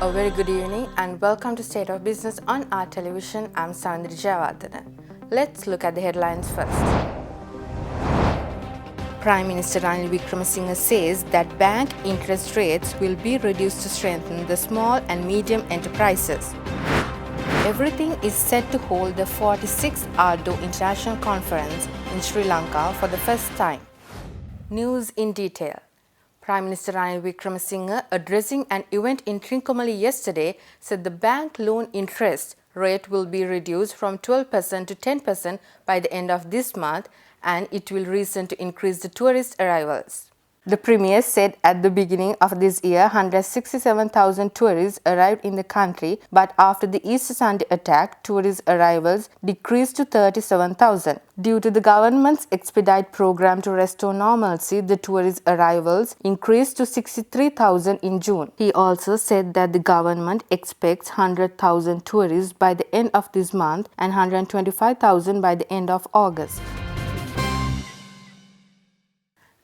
A very good evening and welcome to State of Business on our television. I'm Sandri Javardhana. Let's look at the headlines first. Prime Minister Ranil Wickremesinghe says that bank interest rates will be reduced to strengthen the small and medium enterprises. Everything is set to hold the 46th Ardo International Conference in Sri Lanka for the first time. News in detail. Prime Minister Ranil Wickremesinghe, addressing an event in Trincomalee yesterday, said the bank loan interest rate will be reduced from 12% to 10% by the end of this month, and it will reason to increase the tourist arrivals. The Premier said at the beginning of this year, 167,000 tourists arrived in the country, but after the Easter Sunday attack, tourist arrivals decreased to 37,000. Due to the government's expedite program to restore normalcy, the tourist arrivals increased to 63,000 in June. He also said that the government expects 100,000 tourists by the end of this month and 125,000 by the end of August.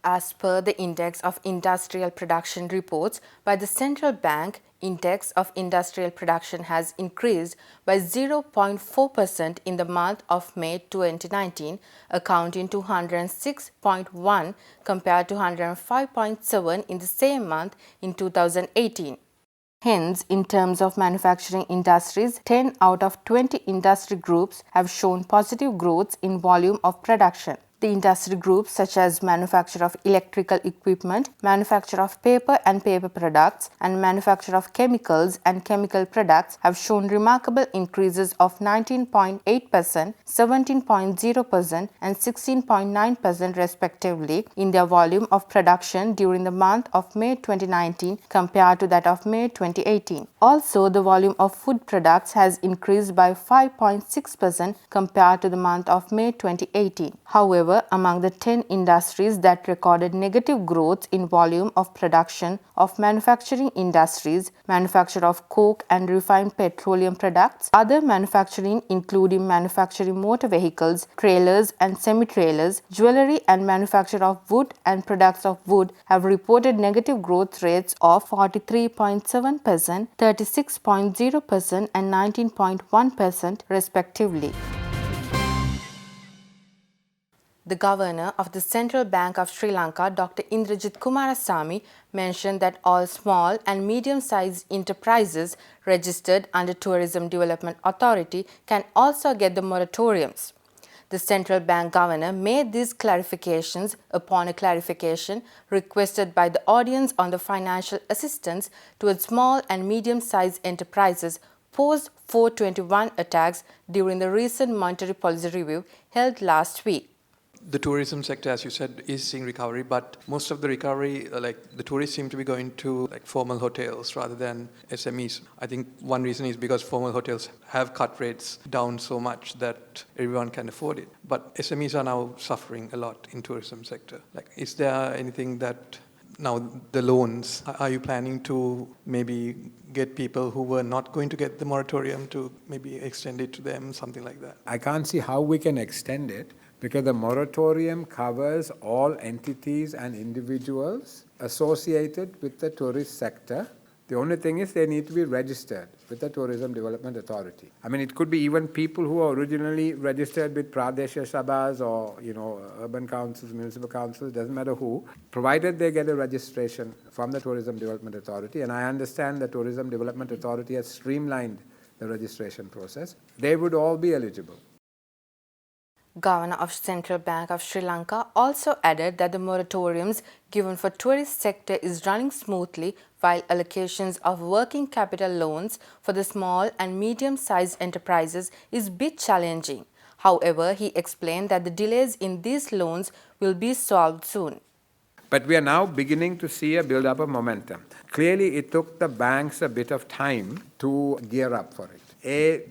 As per the Index of Industrial Production reports by the Central Bank, Index of Industrial Production has increased by 0.4% in the month of May 2019, accounting to 106.1 compared to 105.7 in the same month in 2018. Hence, in terms of manufacturing industries, 10 out of 20 industry groups have shown positive growth in volume of production. The industry groups such as manufacture of electrical equipment, manufacture of paper and paper products, and manufacture of chemicals and chemical products have shown remarkable increases of 19.8%, 17.0% and 16.9% respectively in their volume of production during the month of May 2019 compared to that of May 2018. Also, the volume of food products has increased by 5.6% compared to the month of May 2018. However, among the 10 industries that recorded negative growth in volume of production of manufacturing industries, manufacture of coke and refined petroleum products, other manufacturing including manufacturing motor vehicles, trailers and semi-trailers, jewelry and manufacture of wood and products of wood have reported negative growth rates of 43.7%, 36.0% and 19.1% respectively. The Governor of the Central Bank of Sri Lanka, Dr. Indrajit Kumarasamy, mentioned that all small and medium-sized enterprises registered under Tourism Development Authority can also get the moratoriums. The Central Bank Governor made these clarifications upon a clarification requested by the audience on the financial assistance towards small and medium-sized enterprises post 421 attacks during the recent monetary policy review held last week. The tourism sector, as you said, is seeing recovery, but most of the recovery, the tourists seem to be going to formal hotels rather than SMEs. I think one reason is because formal hotels have cut rates down so much that everyone can afford it. But SMEs are now suffering a lot in tourism sector. Is there anything that now the loans, are you planning to maybe get people who were not going to get the moratorium to maybe extend it to them, something like that? I can't see how we can extend it, because the moratorium covers all entities and individuals associated with the tourist sector. The only thing is they need to be registered with the Tourism Development Authority. I mean, it could be even people who are originally registered with Pradesha Sabhas or, urban councils, municipal councils, doesn't matter who, provided they get a registration from the Tourism Development Authority. And I understand the Tourism Development Authority has streamlined the registration process. They would all be eligible. Governor of Central Bank of Sri Lanka also added that the moratoriums given for tourist sector is running smoothly, while allocations of working capital loans for the small and medium-sized enterprises is bit challenging. However, he explained that the delays in these loans will be solved soon. But we are now beginning to see a build-up of momentum. Clearly, it took the banks a bit of time to gear up for it.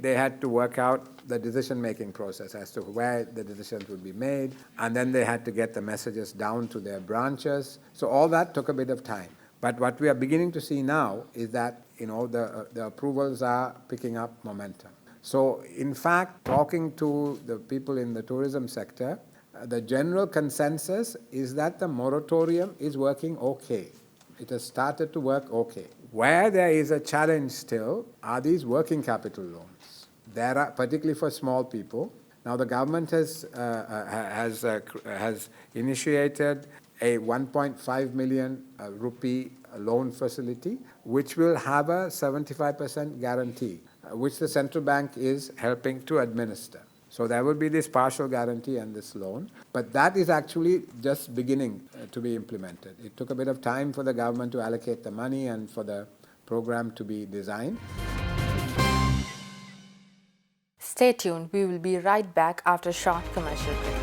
They had to work out the decision-making process as to where the decisions would be made, and then they had to get the messages down to their branches. So all that took a bit of time. But what we are beginning to see now is that the approvals are picking up momentum. So in fact, talking to the people in the tourism sector, the general consensus is that the moratorium is working okay. It has started to work okay. Where there is a challenge still are these working capital loans. There are, particularly for small people. Now the government has initiated a 1.5 million rupee loan facility, which will have a 75% guarantee, which the central bank is helping to administer. So there will be this partial guarantee and this loan, but that is actually just beginning to be implemented. It took a bit of time for the government to allocate the money and for the program to be designed. Stay tuned. We will be right back after a short commercial break.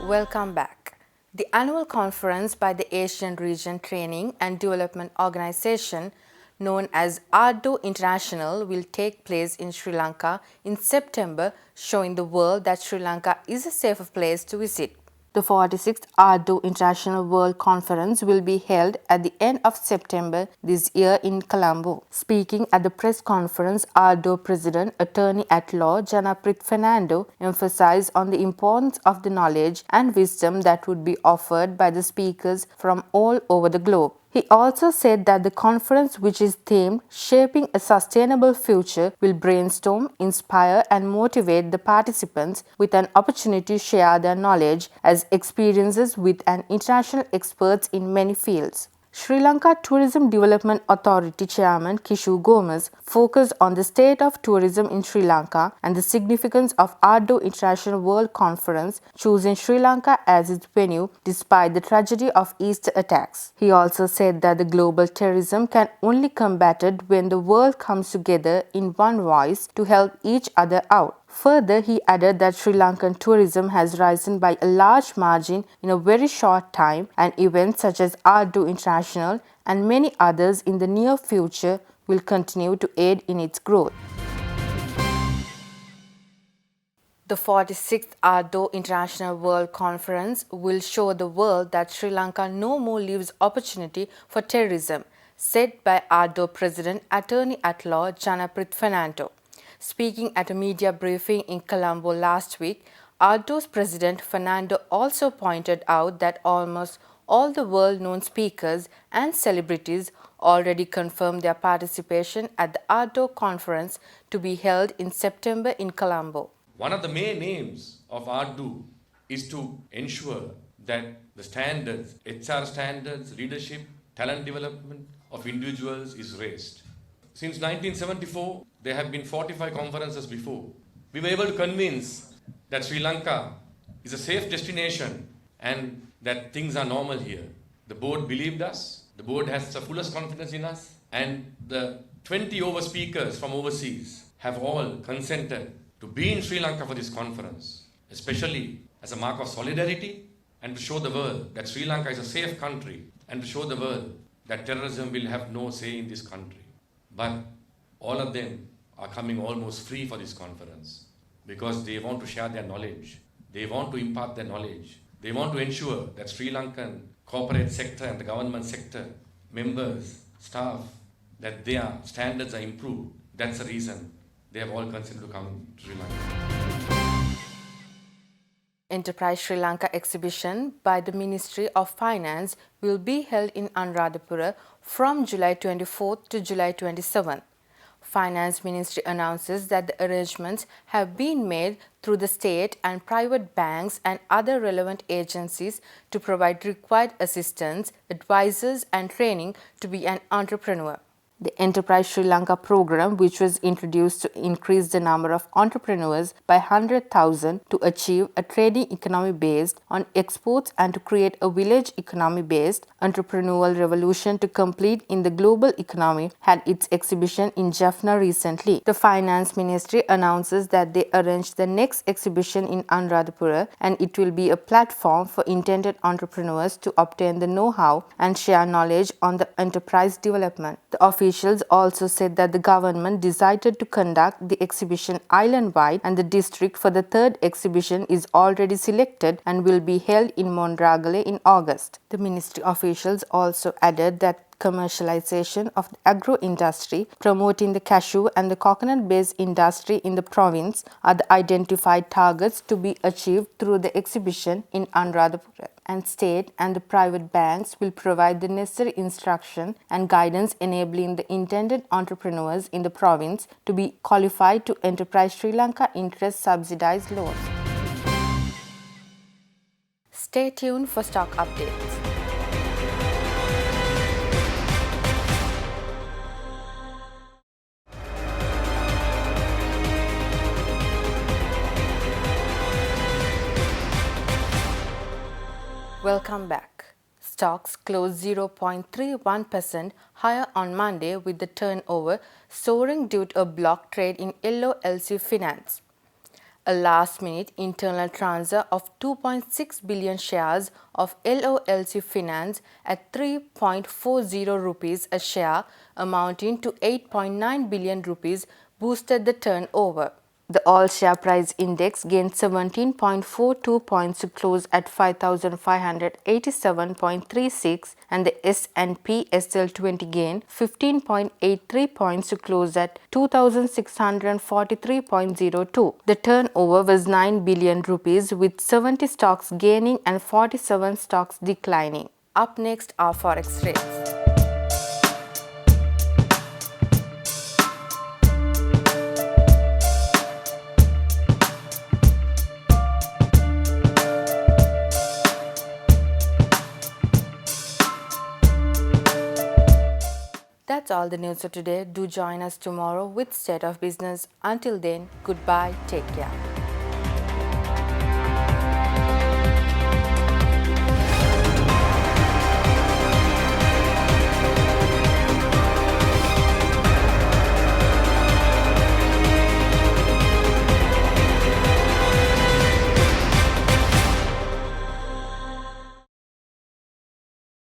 Welcome back. The annual conference by the Asian Region Training and Development Organization, known as ARDO International, will take place in Sri Lanka in September, showing the world that Sri Lanka is a safer place to visit. The 46th ARDO International World Conference will be held at the end of September this year in Colombo. Speaking at the press conference, ARDO President Attorney at Law Janaprit Fernando emphasized on the importance of the knowledge and wisdom that would be offered by the speakers from all over the globe. He also said that the conference, which is themed Shaping a Sustainable Future, will brainstorm, inspire and motivate the participants with an opportunity to share their knowledge as experiences with an international experts in many fields. Sri Lanka Tourism Development Authority Chairman Kishu Gomez focused on the state of tourism in Sri Lanka and the significance of ARDO International World Conference, choosing Sri Lanka as its venue despite the tragedy of Easter attacks. He also said that the global terrorism can only be combated when the world comes together in one voice to help each other out. Further, he added that Sri Lankan tourism has risen by a large margin in a very short time, and events such as ARDO International and many others in the near future will continue to aid in its growth. The 46th ARDO International World Conference will show the world that Sri Lanka no more leaves opportunity for terrorism, said by ARDO President Attorney at Law Janaprit Fernando. Speaking at a media briefing in Colombo last week, ARDO's President Fernando also pointed out that almost all the world-known speakers and celebrities already confirmed their participation at the ARDO conference to be held in September in Colombo. One of the main aims of ARDO is to ensure that the standards, HR standards, leadership, talent development of individuals is raised. Since 1974, there have been 45 conferences before. We were able to convince that Sri Lanka is a safe destination and that things are normal here. The board believed us, the board has the fullest confidence in us, and the 20 over speakers from overseas have all consented to be in Sri Lanka for this conference, especially as a mark of solidarity and to show the world that Sri Lanka is a safe country and to show the world that terrorism will have no say in this country. But all of them are coming almost free for this conference because they want to share their knowledge. They want to impart their knowledge. They want to ensure that Sri Lankan corporate sector and the government sector, members, staff, that their standards are improved. That's the reason they have all consented to come to Sri Lanka. Enterprise Sri Lanka exhibition by the Ministry of Finance will be held in Anuradhapura from July 24th to July 27th. Finance Ministry announces that the arrangements have been made through the state and private banks and other relevant agencies to provide required assistance, advisors and training to be an entrepreneur. The Enterprise Sri Lanka program, which was introduced to increase the number of entrepreneurs by 100,000 to achieve a trading economy based on exports and to create a village economy based entrepreneurial revolution to complete in the global economy, had its exhibition in Jaffna recently. The Finance Ministry announces that they arranged the next exhibition in Anuradhapura, and it will be a platform for intended entrepreneurs to obtain the know-how and share knowledge on the enterprise development. The officials also said that the government decided to conduct the exhibition island-wide, and the district for the third exhibition is already selected and will be held in Mondragale in August. The ministry officials also added that commercialization of the agro-industry, promoting the cashew and the coconut-based industry in the province are the identified targets to be achieved through the exhibition in Anuradhapura. And state and the private banks will provide the necessary instruction and guidance enabling the intended entrepreneurs in the province to be qualified to Enterprise Sri Lanka interest subsidized loans. Stay tuned for stock updates. Welcome back. Stocks closed 0.31% higher on Monday with the turnover soaring due to a block trade in LOLC Finance. A last-minute internal transfer of 2.6 billion shares of LOLC Finance at 3.40 rupees a share, amounting to 8.9 billion rupees, boosted the turnover. The all-share price index gained 17.42 points to close at 5,587.36 and the S&P SL20 gained 15.83 points to close at 2,643.02. The turnover was 9 billion rupees with 70 stocks gaining and 47 stocks declining. Up next are forex rates. That's all the news for today. Do join us tomorrow with State of Business. Until then, goodbye, take care.